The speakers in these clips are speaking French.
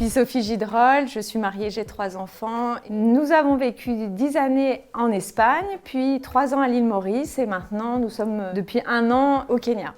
suis Sophie Gidrol, je suis mariée, j'ai 3 enfants. Nous avons vécu 10 années en Espagne, puis 3 ans à l'île Maurice et maintenant nous sommes depuis 1 an au Kenya.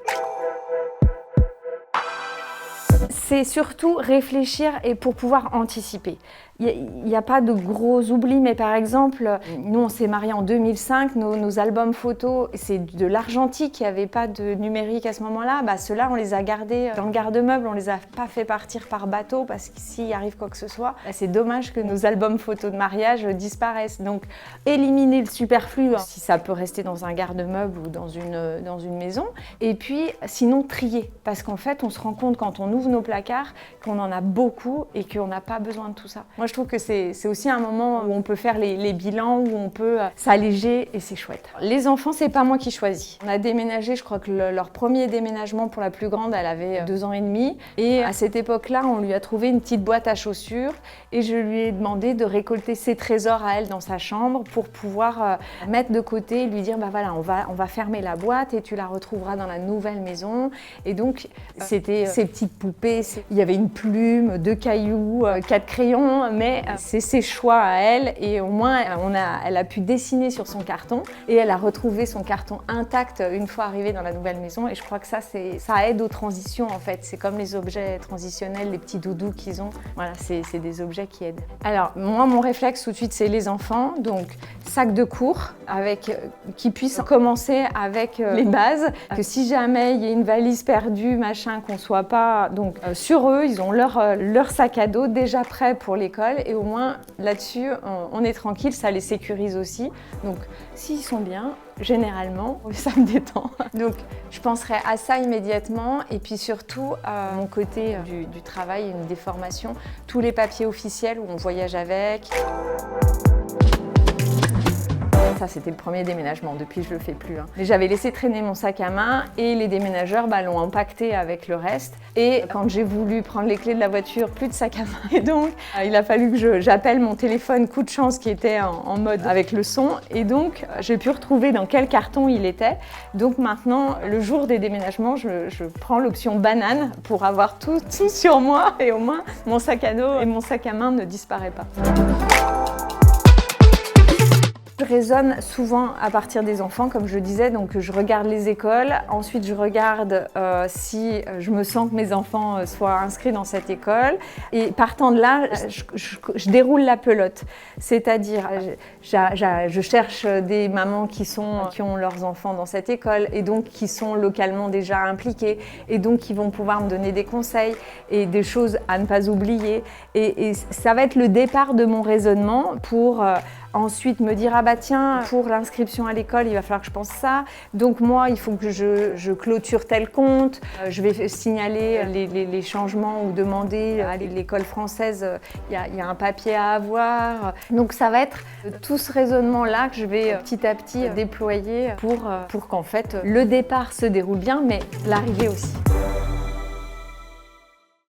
C'est surtout réfléchir et pour pouvoir anticiper. Il n'y a pas de gros oublis, mais par exemple, nous on s'est mariés en 2005, nos albums photos, c'est de l'argentique, il n'y avait pas de numérique à ce moment-là. Ceux-là, on les a gardés dans le garde-meuble, on ne les a pas fait partir par bateau parce que s'il arrive quoi que ce soit, c'est dommage que nos albums photos de mariage disparaissent. Donc, éliminer le superflu, si ça peut rester dans un garde-meuble ou dans une maison. Et puis, sinon, trier. Parce qu'en fait, on se rend compte quand on ouvre nos placards qu'on en a beaucoup et qu'on n'a pas besoin de tout ça. Moi, je trouve que c'est aussi un moment où on peut faire les bilans, où on peut s'alléger et c'est chouette. Les enfants, c'est pas moi qui choisis. On a déménagé, je crois que leur premier déménagement pour la plus grande, elle avait 2 ans et demi. Et à cette époque-là, on lui a trouvé une petite boîte à chaussures et je lui ai demandé de récolter ses trésors à elle dans sa chambre pour pouvoir mettre de côté et lui dire voilà, on va fermer la boîte et tu la retrouveras dans la nouvelle maison. Et donc, c'était ces petites poupées. Il y avait une plume, 2 cailloux, 4 crayons, mais c'est ses choix à elle et au moins elle a pu dessiner sur son carton et elle a retrouvé son carton intact une fois arrivée dans la nouvelle maison et je crois que ça aide aux transitions en fait. C'est comme les objets transitionnels, les petits doudous qu'ils ont. Voilà, c'est des objets qui aident. Alors moi mon réflexe tout de suite c'est les enfants, donc sac de cours qui puisse commencer avec les bases, que si jamais il y a une valise perdue, machin, qu'on soit pas donc sur eux, ils ont leur sac à dos déjà prêt pour l'école et au moins là-dessus on est tranquille, ça les sécurise aussi. Donc s'ils sont bien, généralement ça me détend. Donc je penserai à ça immédiatement et puis surtout à mon côté du travail, des formations, tous les papiers officiels où on voyage avec. Ça, c'était le premier déménagement. Depuis, je le fais plus. Mais j'avais laissé traîner mon sac à main et les déménageurs l'ont empaqueté avec le reste. Et quand j'ai voulu prendre les clés de la voiture, plus de sac à main. Et donc, il a fallu que j'appelle mon téléphone coup de chance qui était en mode avec le son. Et donc, j'ai pu retrouver dans quel carton il était. Donc maintenant, le jour des déménagements, je prends l'option banane pour avoir tout sur moi. Et au moins, mon sac à dos et mon sac à main ne disparaît pas. Je raisonne souvent à partir des enfants, comme je le disais, donc je regarde les écoles, ensuite je regarde si je me sens que mes enfants soient inscrits dans cette école et partant de là, je déroule la pelote, c'est-à-dire je cherche des mamans qui ont leurs enfants dans cette école et donc qui sont localement déjà impliquées et donc qui vont pouvoir me donner des conseils et des choses à ne pas oublier et ça va être le départ de mon raisonnement pour ensuite me dire tiens, pour l'inscription à l'école, il va falloir que je pense ça. Donc moi, il faut que je clôture tel compte. Je vais signaler les changements ou demander à l'école française, il y a un papier à avoir. Donc ça va être tout ce raisonnement-là que je vais petit à petit déployer pour qu'en fait le départ se déroule bien, mais l'arrivée aussi.